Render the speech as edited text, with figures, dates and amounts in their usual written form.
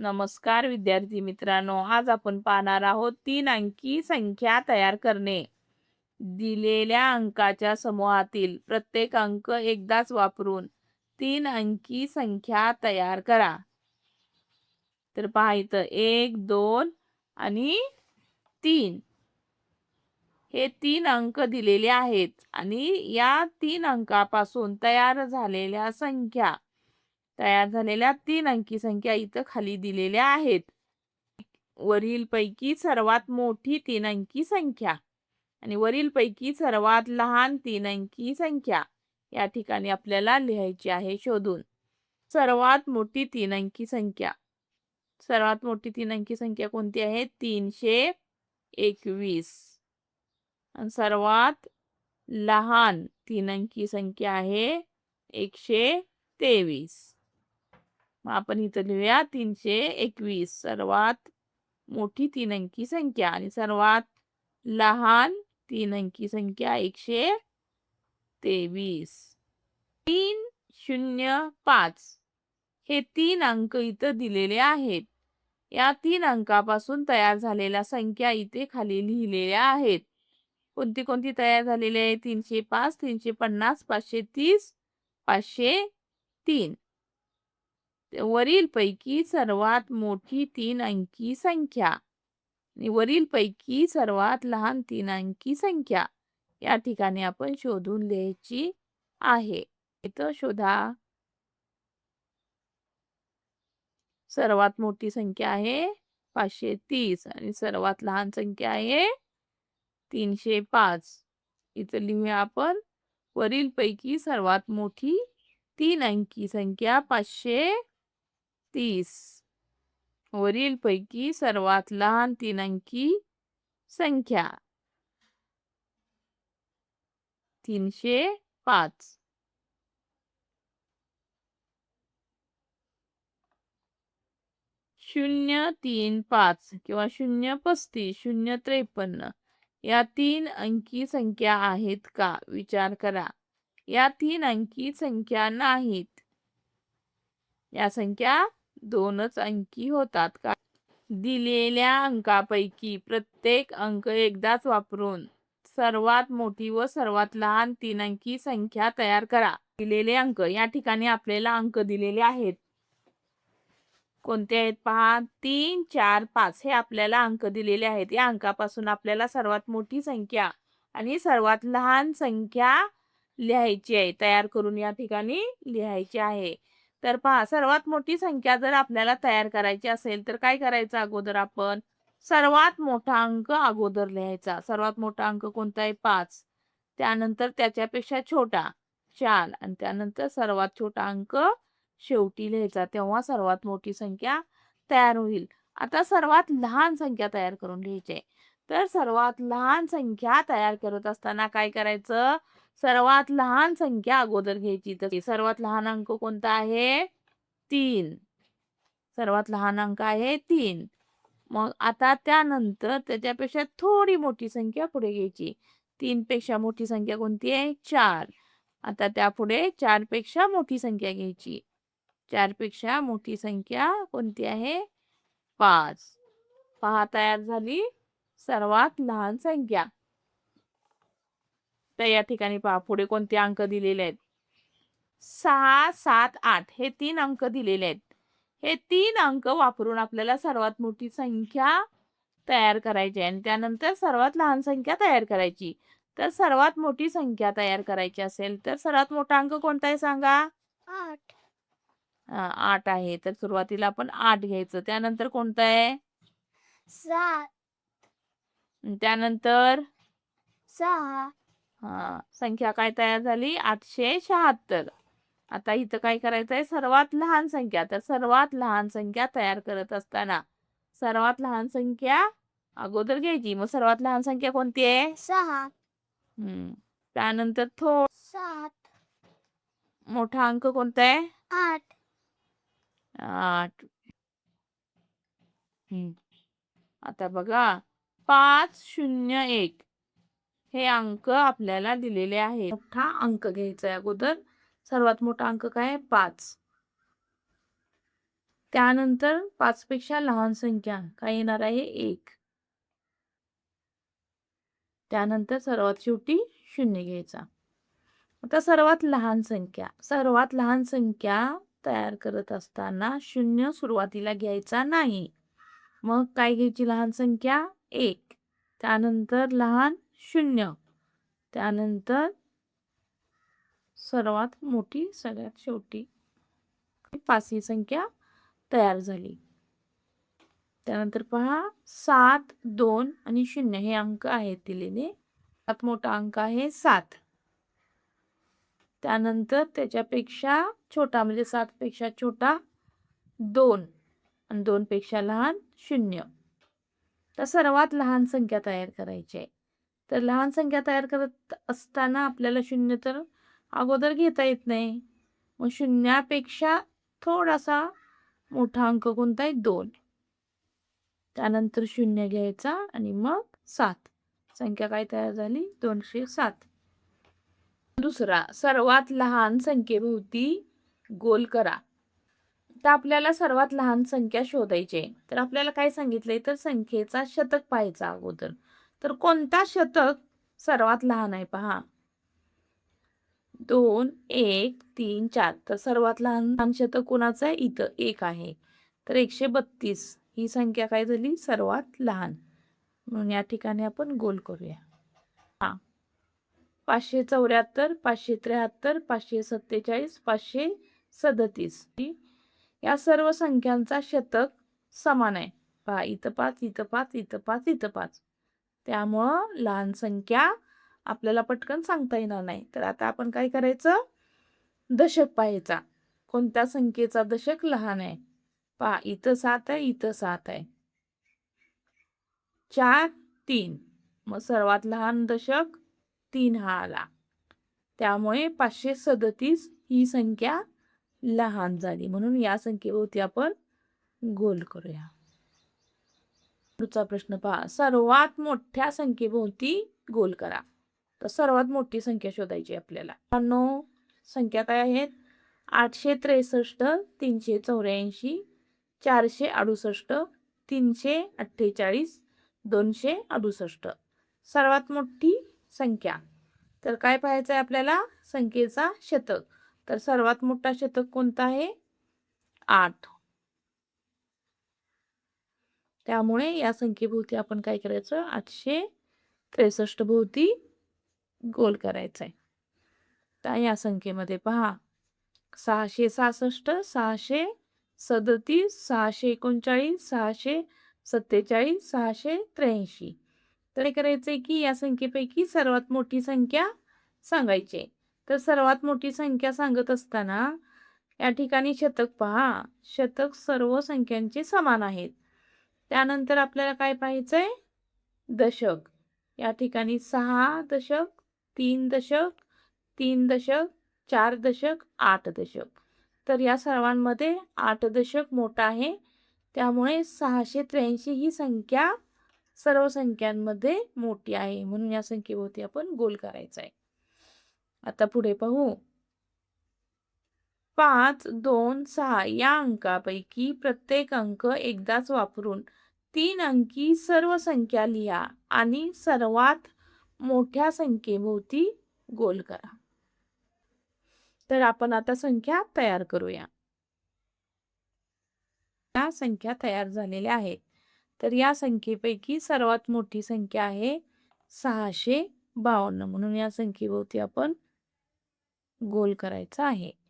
नमस्कार विद्यार्थी मित्रांनो, आज आपण पाहणार आहोत 3 अंकी संख्या तयार करणे. दिलेल्या अंकाच्या समूहातील प्रत्येक अंक एकदाच वापरून 3 अंकी संख्या तयार करा. तर पहा इथं 1, 2 आणि 3 हे 3 अंक दिलेले आहेत आणि या 3 अंकापासून तयार झालेल्या 3 अंकी संख्या इथं खाली दिलेल्या आहेत. वरीलपैकी सर्वात मोठी 3 अंकी संख्या आणि वरीलपैकी सर्वात लहान 3 अंकी संख्या या ठिकाणी आपल्याला लिहायची आहे शोधून. सर्वात मोठी 3 अंकी संख्या. सर्वात मोठी 3 अंकी संख्या कोणती आहे? 321. आणि सर्वात लहान 3 अंकी संख्या आहे 123. मग आपण इथं लिहूया 321 सर्वात मोठी 3 अंकी संख्या आणि सर्वात लहान 3 अंकी संख्या 123. 305 हे 3 अंक इथं दिलेले आहेत. या 3 अंकापासून तयार झालेल्या संख्या इथे खाली लिहिलेल्या आहेत. कोणती कोणती तयार झालेली आहे? 305, 350, 530, 503. वरीलपैकी सर्वात मोठी 3 अंकी संख्या आणि वरीलपैकी सर्वात लहान 3 अंकी संख्या या ठिकाणी आपण शोधून लिहायची आहे. इथं शोधा. सर्वात मोठी संख्या आहे 530 आणि सर्वात लहान संख्या आहे 305. इथं लिहूया आपण वरीलपैकी सर्वात मोठी 3 अंकी संख्या 530. वरीलपैकी सर्वात लहान 3 अंकी संख्या 305. 035 किंवा 035, 053 या 3 अंकी संख्या आहेत का? विचार करा. या 3 अंकी संख्या नाहीत. या संख्या 2च अंकी होतात का? दिलेल्या अंकापैकी प्रत्येक अंक एकदाच वापरून सर्वात मोठी व सर्वात लहान 3 अंकी संख्या तयार करा. दिलेले अंक या ठिकाणी आपल्याला अंक दिलेले आहेत. कोणते आहेत पहा? 3, 4, 5 हे आपल्याला अंक दिलेले आहेत. या अंकापासून आपल्याला सर्वात मोठी संख्या आणि सर्वात लहान संख्या लिहायची आहे. तयार करून या ठिकाणी लिहायची आहे. तर पहा, सर्वात मोठी संख्या जर आपल्याला तयार करायची असेल तर काय करायचं? अगोदर आपण सर्वात मोठा अंक अगोदर लिहायचा. सर्वात मोठा अंक कोणता आहे? 5. त्यानंतर त्याच्यापेक्षा छोटा 4 आणि त्यानंतर सर्वात छोटा अंक शेवटी लिहायचा. तेव्हा सर्वात मोठी संख्या तयार होईल. आता सर्वात लहान संख्या तयार करून लिहायची आहे. तर सर्वात लहान संख्या तयार करत असताना काय करायचं? सर्वात लहान संख्या अगोदर घ्यायची. तर सर्वात लहान अंक कोणता आहे? 3. सर्वात लहान अंक आहे 3. मग आता त्यानंतर त्याच्यापेक्षा थोडी मोठी संख्या पुढे घ्यायची. 3 पेक्षा मोठी संख्या कोणती आहे? 4. आता त्यापुढे 4 पेक्षा मोठी संख्या घ्यायची. 4 पेक्षा मोठी संख्या कोणती आहे? 5. पहा, तयार झाली सर्वात लहान संख्या. तर या ठिकाणी पहा पुढे कोणते अंक दिलेले आहेत? 6, 7, 8 हे 3 अंक दिलेले आहेत. हे 3 अंक वापरून आपल्याला सर्वात मोठी संख्या तयार करायची आहे आणि त्यानंतर सर्वात लहान संख्या तयार करायची. तर सर्वात मोठी संख्या तयार करायची असेल तर सर्वात मोठा अंक कोणता आहे सांगा? 8, 8 आहे. तर सुरुवातीला आपण 8 घ्यायचं. त्यानंतर कोणतं आहे? 7, त्यानंतर 6, संख्या काय तयार झाली? 876. आता इथं काय करायचं आहे? सर्वात लहान संख्या. तर सर्वात लहान संख्या तयार करत असताना सर्वात लहान संख्या अगोदर घ्यायची. मग सर्वात लहान संख्या कोणती आहे? 6, त्यानंतर 7, मोठा अंक कोणता आहे? 8, 8. आता बघा 501 हे अंक आपल्याला दिलेले आहेत. मोठा अंक घ्यायचा आहे अगोदर. सर्वात मोठा अंक काय आहे? 5. त्यानंतर 5 पेक्षा लहान संख्या काय येणार आहे 1. त्यानंतर सर्वात शेवटी 0 घ्यायचा. आता सर्वात लहान संख्या तयार करत असताना 0 सुरुवातीला घ्यायचा नाही. मग काय घ्यायची लहान संख्या 1. त्यानंतर लहान 0. त्यानंतर सर्वात मोठी सगळ्यात शेवटी 5 ही संख्या तयार झाली. त्यानंतर पहा 7, 2 आणि 0 हे अंक आहेत दिलेले. सर्वात मोठा अंक आहे 7. त्यानंतर त्याच्यापेक्षा छोटा म्हणजे 7 पेक्षा छोटा 2 आणि 2 पेक्षा लहान 0. तर सर्वात लहान संख्या तयार करायची आहे. तर लहान संख्या तयार करत असताना आपल्याला 0 तर अगोदर घेता येत नाही. मग 0पेक्षा थोडासा मोठा अंक कोणता आहे 2. त्यानंतर 0 घ्यायचा आणि मग 7. संख्या काय तयार झाली 207. दुसरा सर्वात लहान संख्येभोवती गोल करा. तर आपल्याला सर्वात लहान संख्या शोधायची आहे. तर आपल्याला काय सांगितलंय तर संख्येचा शतक पाहायचा अगोदर. तर कोणता शतक सर्वात लहान आहे पहा. 2, 1, 3, 4. तर सर्वात लहान शतक कोणाचं आहे इथं 1 आहे. तर 132 ही संख्या काय झाली सर्वात लहान. म्हणून या ठिकाणी आपण गोल करूया. 574, 573, 547, 537 या सर्व संख्यांचा शतक समान आहे. पहा इथं 5, इथं 5, इथं 5, इथं 5. त्यामुळं लहान संख्या आपल्याला पटकन सांगता येणार नाही. तर आता आपण काय करायचं दशक पाहायचा. कोणत्या संख्येचा दशक लहान आहे. पहा इथं 7 आहे, इथं 7 आहे. 4, 3. मग सर्वात लहान दशक 3 हा आला. त्यामुळे 537 ही संख्या लहान झाली. म्हणून या संख्येभोवती आपण गोल करूया. पुढचा प्रश्न पहा. सर्वात मोठ्या संख्येभोवती गोल करा. तर सर्वात मोठी संख्या शोधायची आपल्याला. 9 संख्या काय आहेत 863, 384, 468, 348, 268. सर्वात मोठी संख्या. तर काय पाहायचं आहे आपल्याला संख्येचा शतक. तर सर्वात मोठा शतक कोणता आहे 8. त्यामुळे या संख्येभोवती आपण काय करायचं 863 भोवती गोल करायचा आहे. तर या संख्येमध्ये पहा 666, 637, 639, 647, 683. तर हे करायचंय की या संख्येपैकी सर्वात मोठी संख्या सांगायची आहे. तर सर्वात मोठी संख्या सांगत असताना या ठिकाणी शतक पहा. शतक सर्व संख्यांचे समान आहेत. त्यानंतर आपल्याला काय पाहायचंय दशक. या ठिकाणी 6 दशक, 3 दशक, 3 दशक, 4 दशक, 8 दशक. तर या सर्वांमध्ये 8 दशक मोठा आहे. त्यामुळे 683 ही संख्या सर्व संख्यांमध्ये मोठी आहे. म्हणून या संख्येभोवती आपण गोल करायचा आहे. आता पुढे पाहू. 5, 2, 6 या अंकापैकी प्रत्येक अंक एकदाच वापरून 3 अंकी सर्व संख्या लिहा आणि सर्वात मोठ्या संख्येभोवती गोल करा. तर आपण आता संख्या तयार करूया. या संख्या तयार झालेल्या आहेत. तर या संख्येपैकी सर्वात मोठी संख्या आहे 652. म्हणून या संख्येभोवती आपण गोल करायचा आहे.